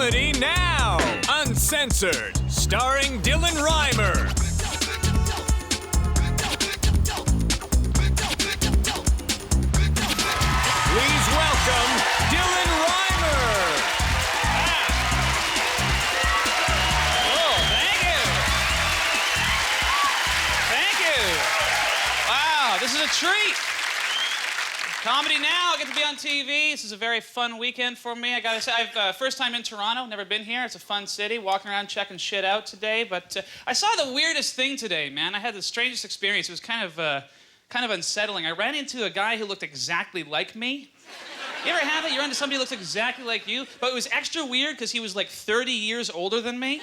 Comedy Now Uncensored, starring Dylan Reimer. Please welcome Dylan Reimer. Oh, thank you. Thank you. Wow, this is a treat. Comedy Now, I get to be on TV. This is a very fun weekend for me. I gotta say, I've first time in Toronto, never been here. It's a fun city, walking around checking shit out today. But I saw the weirdest thing today, man. I had the strangest experience. It was kind of unsettling. I ran into a guy who looked exactly like me. You ever have it? You run into somebody who looks exactly like you, but it was extra weird because he was like 30 years older than me.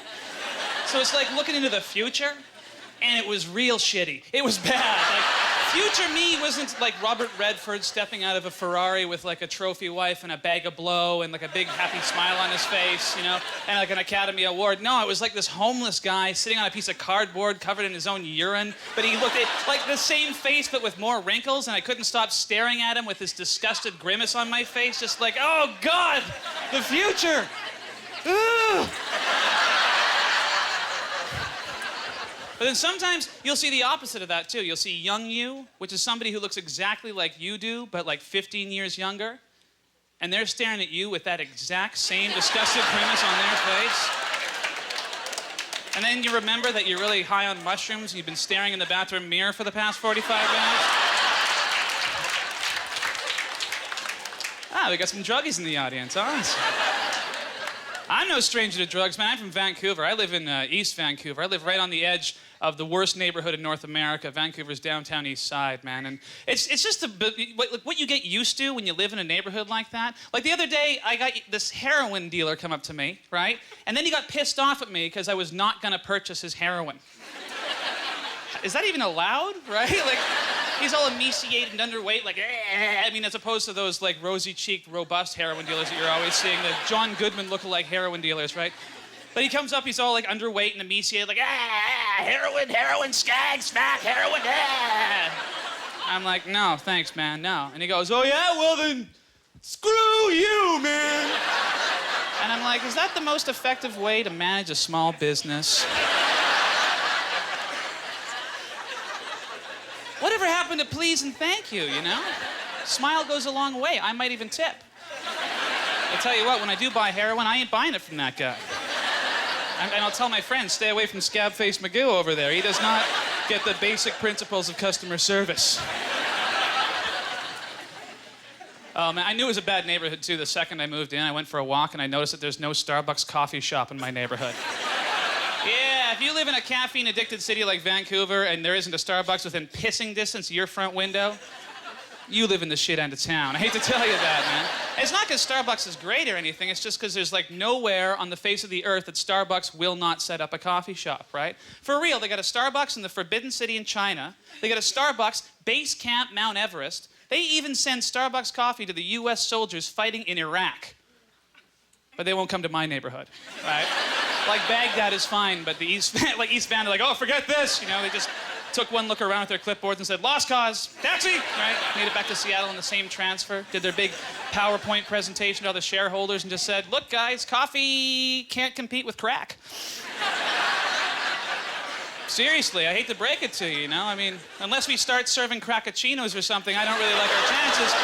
So it's like looking into the future, and it was real shitty. It was bad. Like, future me wasn't like Robert Redford stepping out of a Ferrari with like a trophy wife and a bag of blow and like a big happy smile on his face, you know, and like an Academy Award. No, it was like this homeless guy sitting on a piece of cardboard covered in his own urine, but he looked like the same face but with more wrinkles, and I couldn't stop staring at him with this disgusted grimace on my face, just like, oh God, the future. Ugh. But then sometimes you'll see the opposite of that too. You'll see young you, which is somebody who looks exactly like you do, but like 15 years younger. And they're staring at you with that exact same disgusted grimace on their face. And then you remember that you're really high on mushrooms and you've been staring in the bathroom mirror for the past 45 minutes. We got some druggies in the audience, huh? I'm no stranger to drugs, man. I'm from Vancouver. I live in East Vancouver. I live right on the edge of the worst neighborhood in North America, Vancouver's downtown east side, man. And it's just what you get used to when you live in a neighborhood like that. Like the other day, I got this heroin dealer come up to me, right? And then he got pissed off at me because I was not gonna purchase his heroin. Is that even allowed, right? Like, he's all emaciated and underweight, like, I mean, as opposed to those, like, rosy-cheeked, robust heroin dealers that you're always seeing, the John Goodman look-alike heroin dealers, right? But he comes up, he's all, like, underweight and emaciated, like, heroin, skag, smack, heroin, I'm like, no, thanks, man, no. And he goes, oh, yeah? Well, then, screw you, man. And I'm like, is that the most effective way to manage a small business? Whatever happened to please and thank you, you know? Smile goes a long way. I might even tip. I'll tell you what, when I do buy heroin, I ain't buying it from that guy. And I'll tell my friends, stay away from Scab-Faced Magoo over there. He does not get the basic principles of customer service. Oh, man, I knew it was a bad neighborhood, too. The second I moved in, I went for a walk, and I noticed that there's no Starbucks coffee shop in my neighborhood. Yeah, if you live in a caffeine-addicted city like Vancouver and there isn't a Starbucks within pissing distance of your front window, you live in the shit end of town. I hate to tell you that, man. And it's not because Starbucks is great or anything. It's just because there's, like, nowhere on the face of the earth that Starbucks will not set up a coffee shop, right? For real, they got a Starbucks in the Forbidden City in China. They got a Starbucks base camp Mount Everest. They even send Starbucks coffee to the U.S. soldiers fighting in Iraq. But they won't come to my neighborhood, right? Like, Baghdad is fine, but the East Van are like, oh, forget this. You know, they just took one look around with their clipboards and said, lost cause, taxi, right? Made it back to Seattle in the same transfer. Did their big PowerPoint presentation to all the shareholders and just said, look, guys, coffee can't compete with crack. Seriously, I hate to break it to you, you know? I mean, unless we start serving crackachinos or something, I don't really like our chances.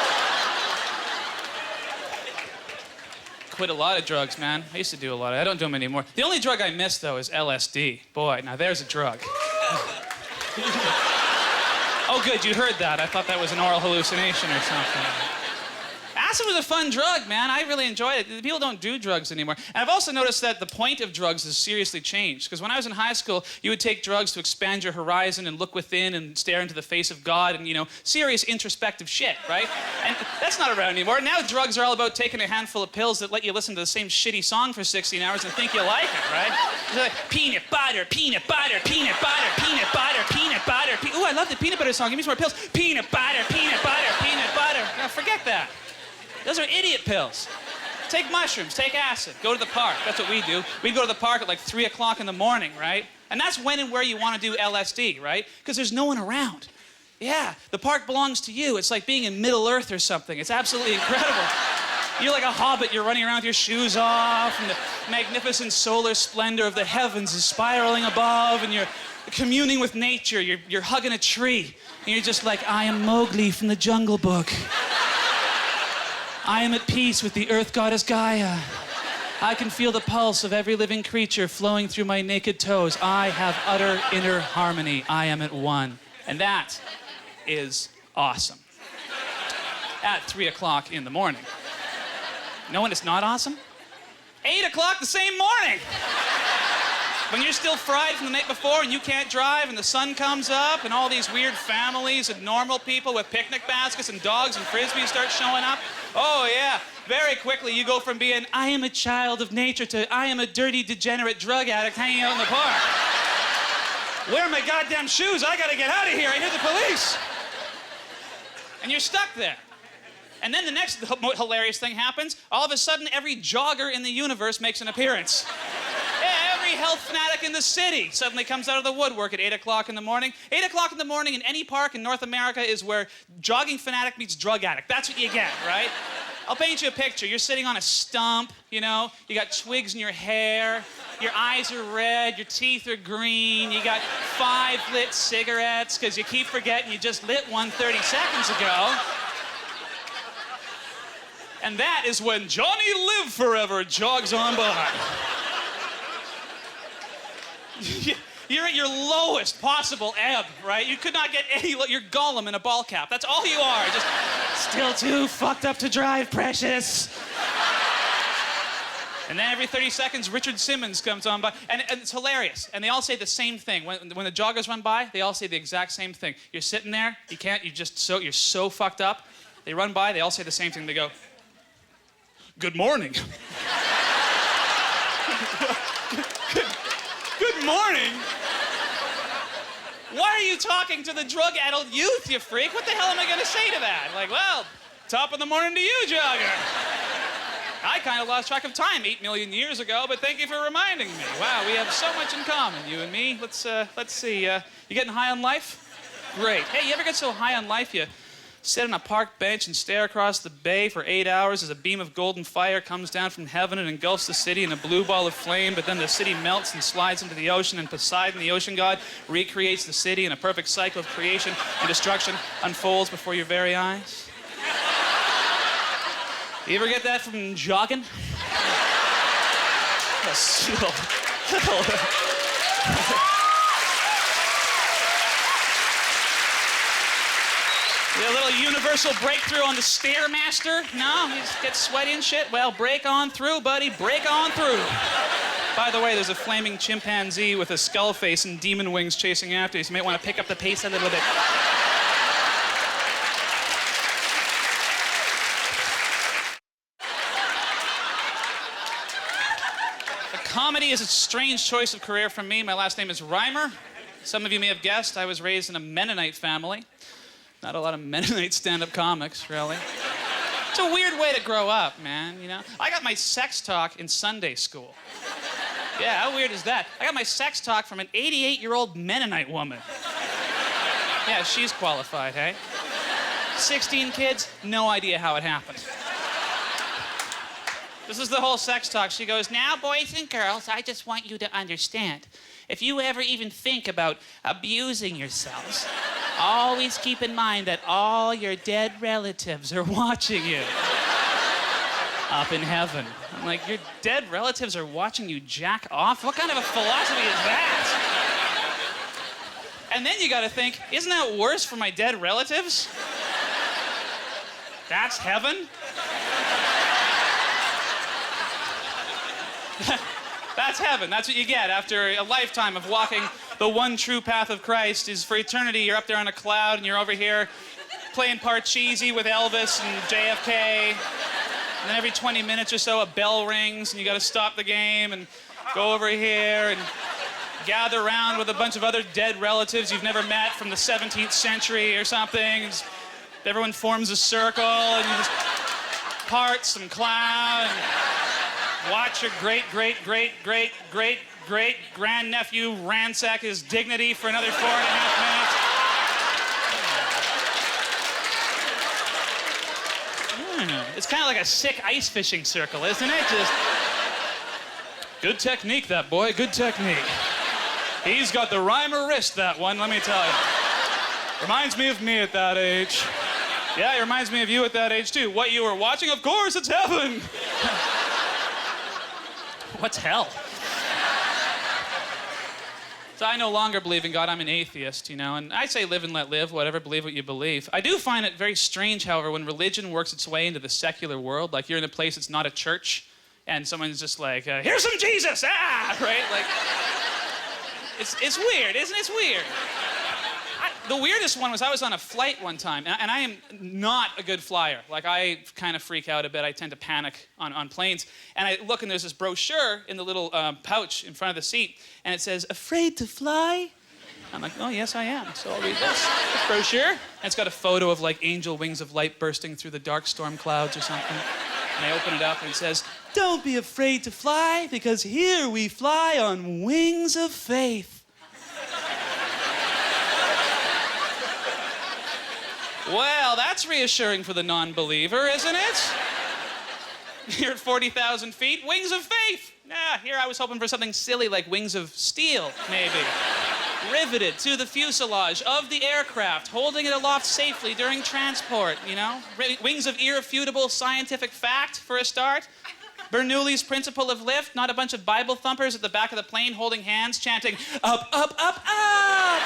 Quit a lot of drugs, man. I used to do a lot. I don't do them anymore. The only drug I miss, though, is LSD. Boy, now there's a drug. Oh, good, you heard that. I thought that was an oral hallucination or something. Acid was a fun drug, man. I really enjoyed it. People don't do drugs anymore. And I've also noticed that the point of drugs has seriously changed. Because when I was in high school, you would take drugs to expand your horizon and look within and stare into the face of God and, you know, serious introspective shit, right? And that's not around anymore. Now drugs are all about taking a handful of pills that let you listen to the same shitty song for 16 hours and think you like it, right? It's like, peanut butter, peanut butter, peanut butter, peanut butter, peanut butter. Ooh, I love the peanut butter song. Give me some more pills. Peanut butter, peanut butter, peanut butter. No, forget that. Those are idiot pills. Take mushrooms, take acid, go to the park. That's what we do. We go to the park at like 3 o'clock in the morning, right? And that's when and where you want to do LSD, right? Because there's no one around. Yeah, the park belongs to you. It's like being in Middle Earth or something. It's absolutely incredible. You're like a hobbit. You're running around with your shoes off, and the magnificent solar splendor of the heavens is spiraling above, and you're communing with nature. You're hugging a tree, and you're just like, I am Mowgli from the Jungle Book. I am at peace with the earth goddess Gaia. I can feel the pulse of every living creature flowing through my naked toes. I have utter inner harmony. I am at one. And that is awesome. At 3 o'clock in the morning. No one is not awesome? 8 o'clock the same morning. When you're still fried from the night before and you can't drive and the sun comes up and all these weird families and normal people with picnic baskets and dogs and frisbees start showing up. Oh yeah, very quickly you go from being, I am a child of nature to I am a dirty, degenerate drug addict hanging out in the park. Where are my goddamn shoes? I gotta get out of here, I hear the police. And you're stuck there. And then the next hilarious thing happens. All of a sudden, every jogger in the universe makes an appearance. Every health fanatic in the city suddenly comes out of the woodwork at 8 o'clock in the morning. 8 o'clock in the morning in any park in North America is where jogging fanatic meets drug addict. That's what you get, right? I'll paint you a picture. You're sitting on a stump, you know, you got twigs in your hair, your eyes are red, your teeth are green, you got 5 lit cigarettes because you keep forgetting you just lit one 30 seconds ago. And that is when Johnny Live Forever jogs on by. You're at your lowest possible ebb, right? You could not get any, you're Gollum in a ball cap. That's all you are, just still too fucked up to drive, precious. And then every 30 seconds, Richard Simmons comes on by, and it's hilarious. And they all say the same thing. When the joggers run by, they all say the exact same thing. You're sitting there, you're so fucked up. They run by, they all say the same thing. They go, good morning. Good morning? Why are you talking to the drug-addled youth, you freak? What the hell am I gonna say to that? Like, well, top of the morning to you, jogger. I kind of lost track of time 8 million years ago, but thank you for reminding me. Wow, we have so much in common, you and me. Let's see, you getting high on life? Great. Hey, you ever get so high on life you sit on a park bench and stare across the bay for 8 hours as a beam of golden fire comes down from heaven and engulfs the city in a blue ball of flame, but then the city melts and slides into the ocean, and Poseidon, the ocean god, recreates the city, and a perfect cycle of creation and destruction unfolds before your very eyes? You ever get that from jogging? A little universal breakthrough on the Stairmaster? No? You just get sweaty and shit? Well, break on through, buddy. Break on through. By the way, there's a flaming chimpanzee with a skull face and demon wings chasing after you, so you might want to pick up the pace a little bit. Comedy is a strange choice of career for me. My last name is Reimer. Some of you may have guessed I was raised in a Mennonite family. Not a lot of Mennonite stand-up comics, really. It's a weird way to grow up, man, you know? I got my sex talk in Sunday school. Yeah, how weird is that? I got my sex talk from an 88-year-old Mennonite woman. Yeah, she's qualified, hey? 16 kids, no idea how it happened. This is the whole sex talk. She goes, now, boys and girls, I just want you to understand. If you ever even think about abusing yourselves, always keep in mind that all your dead relatives are watching you up in heaven. I'm like, your dead relatives are watching you jack off? What kind of a philosophy is that? And then you gotta think, isn't that worse for my dead relatives? That's heaven? That's heaven. That's what you get after a lifetime of walking the one true path of Christ. Is for eternity, you're up there on a cloud and you're over here playing Parcheesi with Elvis and JFK. And then every 20 minutes or so, a bell rings and you gotta stop the game and go over here and gather around with a bunch of other dead relatives you've never met from the 17th century or something. And everyone forms a circle and you just part some clown and watch your great-great-great-great-great-great-grandnephew ransack his dignity for another 4.5 minutes. It's kind of like a sick ice fishing circle, isn't it? Just good technique, that boy. Good technique. He's got the Reimer wrist, that one, let me tell you. Reminds me of me at that age. Yeah, it reminds me of you at that age, too. What you were watching? Of course, it's heaven. What's hell? So I no longer believe in God. I'm an atheist, you know, and I say live and let live, whatever, believe what you believe. I do find it very strange, however, when religion works its way into the secular world, like you're in a place that's not a church, and someone's just like, here's some Jesus, right? Like, it's weird, isn't it? It's weird. The weirdest one was I was on a flight one time, and I am not a good flyer. Like, I kind of freak out a bit. I tend to panic on planes. And I look, and there's this brochure in the little pouch in front of the seat, and it says, "Afraid to fly?" I'm like, oh, yes, I am. So I'll read this brochure. And it's got a photo of, like, angel wings of light bursting through the dark storm clouds or something. And I open it up, and it says, "Don't be afraid to fly, because here we fly on wings of faith." Well, that's reassuring for the non-believer, isn't it? You're at 40,000 feet, wings of faith. Nah, here I was hoping for something silly like wings of steel, maybe. Riveted to the fuselage of the aircraft, holding it aloft safely during transport, you know? Wings of irrefutable scientific fact, for a start. Bernoulli's principle of lift, not a bunch of Bible thumpers at the back of the plane holding hands, chanting, "Up, up, up, up!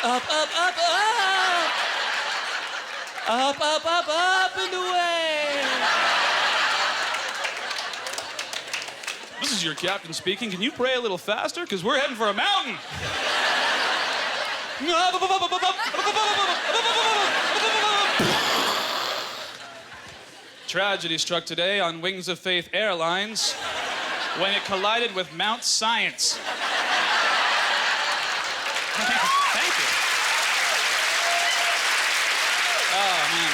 Up, up, up, up! Up, up, up, up and away!" This is your captain speaking. Can you pray a little faster? Because we're heading for a mountain. Tragedy struck today on Wings of Faith Airlines when it collided with Mount Science. Thank you. Oh, man.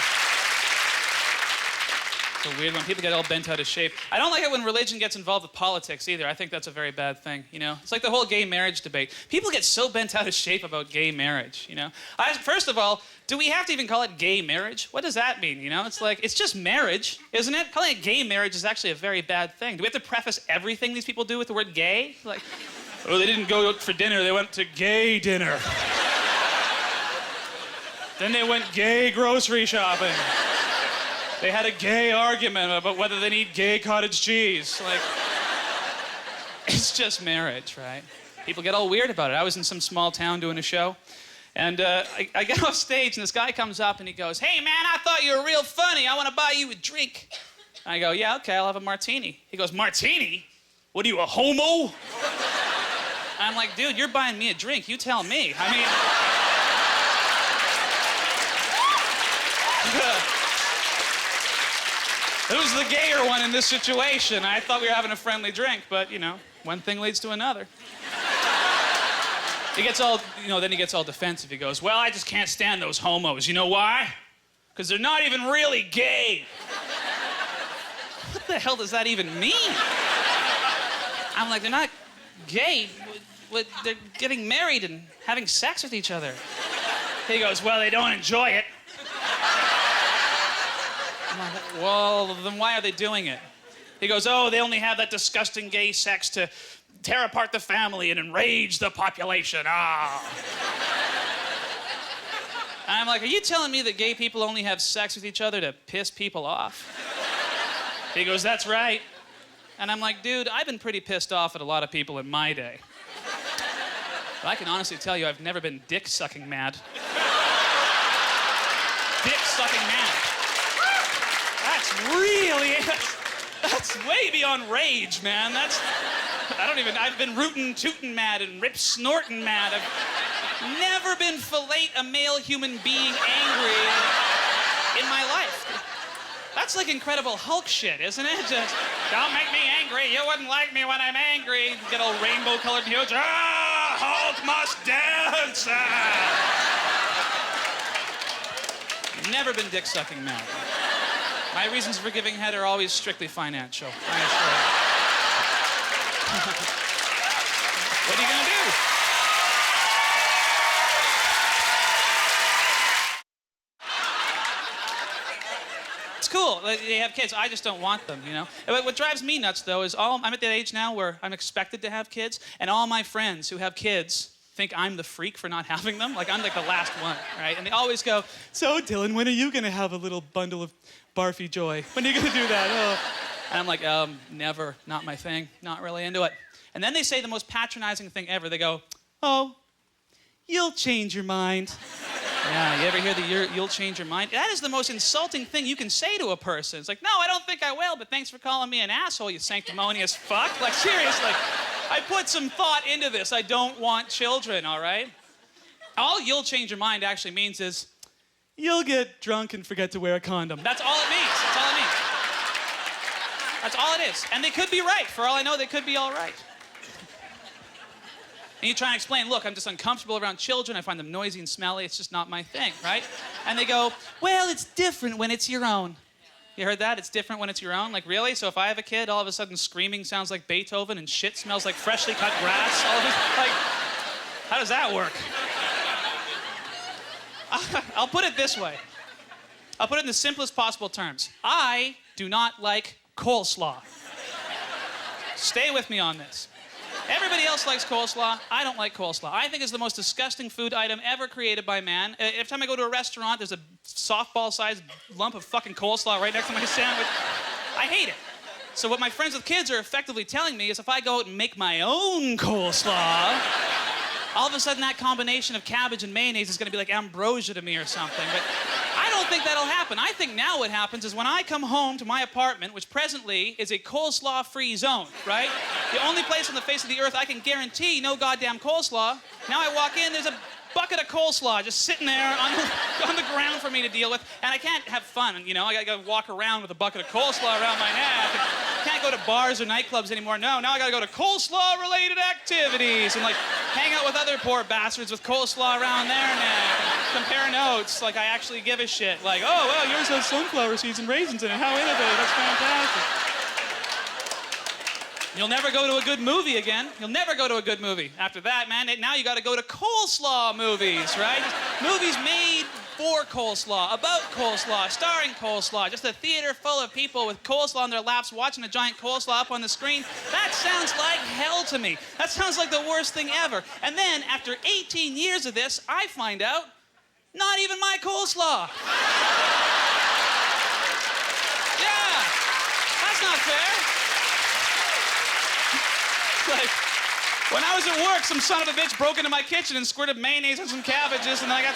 It's a weird one. People get all bent out of shape. I don't like it when religion gets involved with politics either. I think that's a very bad thing, you know? It's like the whole gay marriage debate. People get so bent out of shape about gay marriage, you know? First of all, do we have to even call it gay marriage? What does that mean, you know? It's like, it's just marriage, isn't it? Calling it gay marriage is actually a very bad thing. Do we have to preface everything these people do with the word gay? Like, oh, they didn't go out for dinner, they went to gay dinner. Then they went gay grocery shopping. They had a gay argument about whether they need gay cottage cheese. Like, it's just marriage, right? People get all weird about it. I was in some small town doing a show, and I get off stage, and this guy comes up, and he goes, "Hey, man, I thought you were real funny. I want to buy you a drink." I go, "Yeah, okay, I'll have a martini." He goes, "Martini? What are you, a homo?" I'm like, "Dude, you're buying me a drink. You tell me." I mean... Who's the gayer one in this situation? I thought we were having a friendly drink, but, you know, one thing leads to another. He gets all, you know, then he gets all defensive. He goes, "Well, I just can't stand those homos. You know why? Because they're not even really gay." What the hell does that even mean? I'm like, they're not gay. They're getting married and having sex with each other. He goes, "Well, they don't enjoy it." I'm like, well, then why are they doing it? He goes, "Oh, they only have that disgusting gay sex to tear apart the family and enrage the population. Ah." And I'm like, are you telling me that gay people only have sex with each other to piss people off? He goes, "That's right." And I'm like, dude, I've been pretty pissed off at a lot of people in my day. But I can honestly tell you I've never been dick-sucking mad. Dick-sucking mad. That's way beyond rage, man. I've been rootin' tootin' mad and rip snortin' mad. I've never been fillet a male human being angry in my life. That's like Incredible Hulk shit, isn't it? Just, don't make me angry. You wouldn't like me when I'm angry. Get all rainbow-colored huge. Ah, Hulk must dance. Ah. Never been dick-sucking mad. My reasons for giving head are always strictly financial, I assure you. What are you gonna do? cool. They have kids. I just don't want them, you know? And what drives me nuts, though, is I'm at that age now where I'm expected to have kids, and all my friends who have kids think I'm the freak for not having them. Like, I'm like the last one, right? And they always go, so, Dylan, when are you going to have a little bundle of barfy joy? When are you going to do that? Oh. And I'm like, never. Not my thing. Not really into it. And then they say the most patronizing thing ever. They go, oh, you'll change your mind. Yeah, you ever hear the you'll change your mind? That is the most insulting thing you can say to a person. It's like, no, I don't think I will, but thanks for calling me an asshole, you sanctimonious fuck. Like, seriously, I put some thought into this. I don't want children, all right? All you'll change your mind actually means is, you'll get drunk and forget to wear a condom. That's all it means. That's all it means. That's all it is. And they could be right. For all I know, they could be all right. And you try and explain, look, I'm just uncomfortable around children. I find them noisy and smelly. It's just not my thing, right? And they go, well, it's different when it's your own. You heard that? It's different when it's your own? Like, really? So if I have a kid, all of a sudden screaming sounds like Beethoven and shit smells like freshly cut grass? All of this, like, how does that work? I'll put it this way. I'll put it in the simplest possible terms. I do not like coleslaw. Stay with me on this. Everybody else likes coleslaw. I don't like coleslaw. I think it's the most disgusting food item ever created by man. Every time I go to a restaurant, there's a softball-sized lump of fucking coleslaw right next to my sandwich. I hate it. So what my friends with kids are effectively telling me is if I go out and make my own coleslaw, all of a sudden that combination of cabbage and mayonnaise is going to be like ambrosia to me or something. But I don't think that'll happen. I think now what happens is when I come home to my apartment, which presently is a coleslaw-free zone, right? The only place on the face of the earth I can guarantee no goddamn coleslaw. Now I walk in, there's a bucket of coleslaw just sitting there on the ground for me to deal with, and I can't have fun, you know? I gotta walk around with a bucket of coleslaw around my neck. I can't go to bars or nightclubs anymore. No, now I gotta go to coleslaw-related activities and, like, hang out with other poor bastards with coleslaw around their neck and compare notes like I actually give a shit. Like, oh, well, yours has sunflower seeds and raisins in it. How innovative. That's fantastic. You'll never go to a good movie again. You'll never go to a good movie. After that, man, now you got to go to coleslaw movies, right? Movies made for coleslaw, about coleslaw, starring coleslaw. Just a theater full of people with coleslaw on their laps watching a giant coleslaw up on the screen. That sounds like hell to me. That sounds like the worst thing ever. And then, after 18 years of this, I find out, not even my coleslaw. Yeah, that's not fair. Like, when I was at work, some son of a bitch broke into my kitchen and squirted mayonnaise on some cabbages, and then I got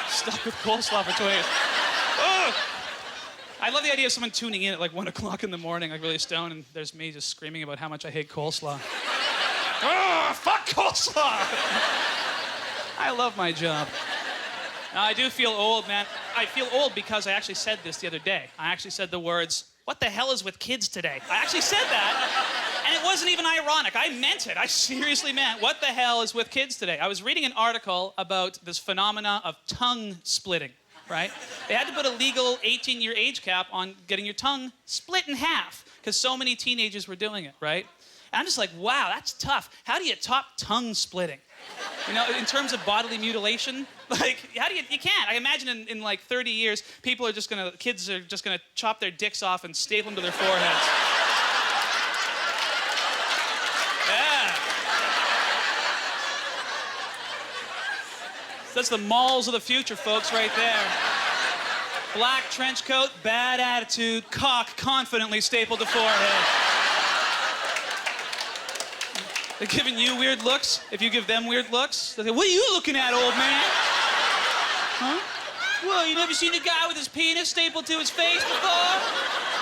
stuck with coleslaw for 2 days. Ugh. I love the idea of someone tuning in at like 1 o'clock in the morning, like really stoned, and there's me just screaming about how much I hate coleslaw. Ugh, fuck coleslaw! I love my job. Now, I do feel old, man. I feel old because I actually said this the other day. I actually said the words, what the hell is with kids today? I actually said that. And it wasn't even ironic. I meant it. I seriously meant, what the hell is with kids today? I was reading an article about this phenomena of tongue splitting, right? They had to put a legal 18-year age cap on getting your tongue split in half because so many teenagers were doing it, right? And I'm just like, wow, that's tough. How do you top tongue splitting? You know, in terms of bodily mutilation, like, how do you can't. I imagine in like 30 years, kids are just gonna chop their dicks off and staple them to their foreheads. Yeah. That's the malls of the future, folks, right there. Black trench coat, bad attitude, cock confidently stapled to forehead. They're giving you weird looks. If you give them weird looks, they say, what are you looking at, old man? Huh? Whoa, you never seen a guy with his penis stapled to his face before?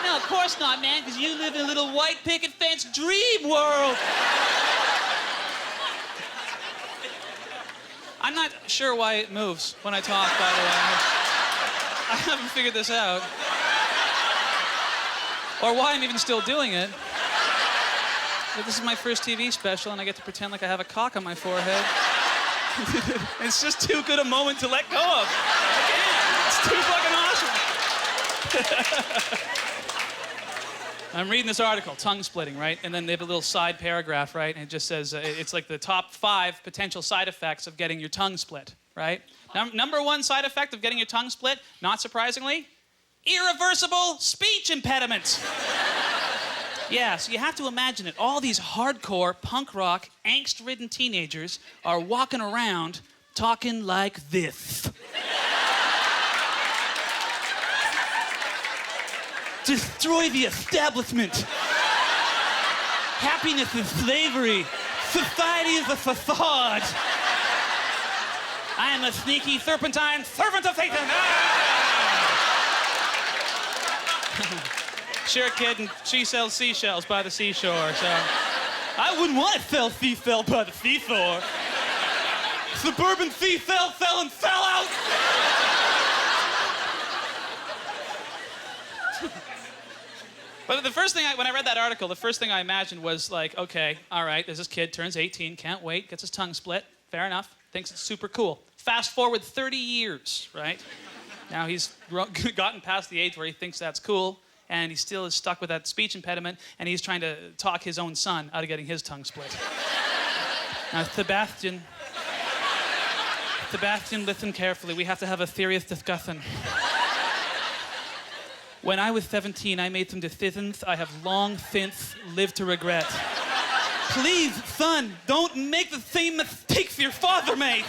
No, of course not, man, because you live in a little white picket fence dream world. I'm not sure why it moves when I talk, by the way. I haven't figured this out. Or why I'm even still doing it. But this is my first TV special, and I get to pretend like I have a cock on my forehead. It's just too good a moment to let go of. I can't. It's too fucking awesome. I'm reading this article, tongue splitting, right? And then they have a little side paragraph, right? And it just says, it's like the top 5 potential side effects of getting your tongue split, right? Number 1 side effect of getting your tongue split, not surprisingly, irreversible speech impediment. Yeah, so you have to imagine it. All these hardcore, punk rock, angst-ridden teenagers are walking around talking like this. Destroy the establishment. Happiness is slavery. Society is a facade. I am a sneaky serpentine servant of Satan. Sure, kid, and she sells seashells by the seashore, so I wouldn't want to sell seashells by the seashore. Suburban seashell selling sellout. But the first thing, when I read that article, the first thing I imagined was like, okay, all right, there's this kid, turns 18, can't wait, gets his tongue split, fair enough, thinks it's super cool. Fast forward 30 years, right? Now he's gotten past the age where he thinks that's cool, and he still is stuck with that speech impediment, and he's trying to talk his own son out of getting his tongue split. Now, Sebastian, listen carefully. We have to have a serious discussion. When I was 17, I made some decisions I have long since lived to regret. Please, son, don't make the same mistakes your father made.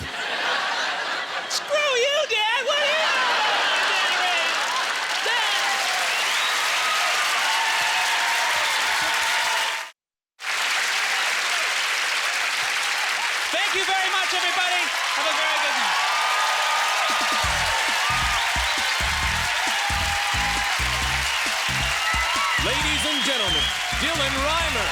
Screw you, Dad! What are you doing? Dad! Thank you very much, everybody. Have a very good night. Ladies and gentlemen, Dylan Reimer.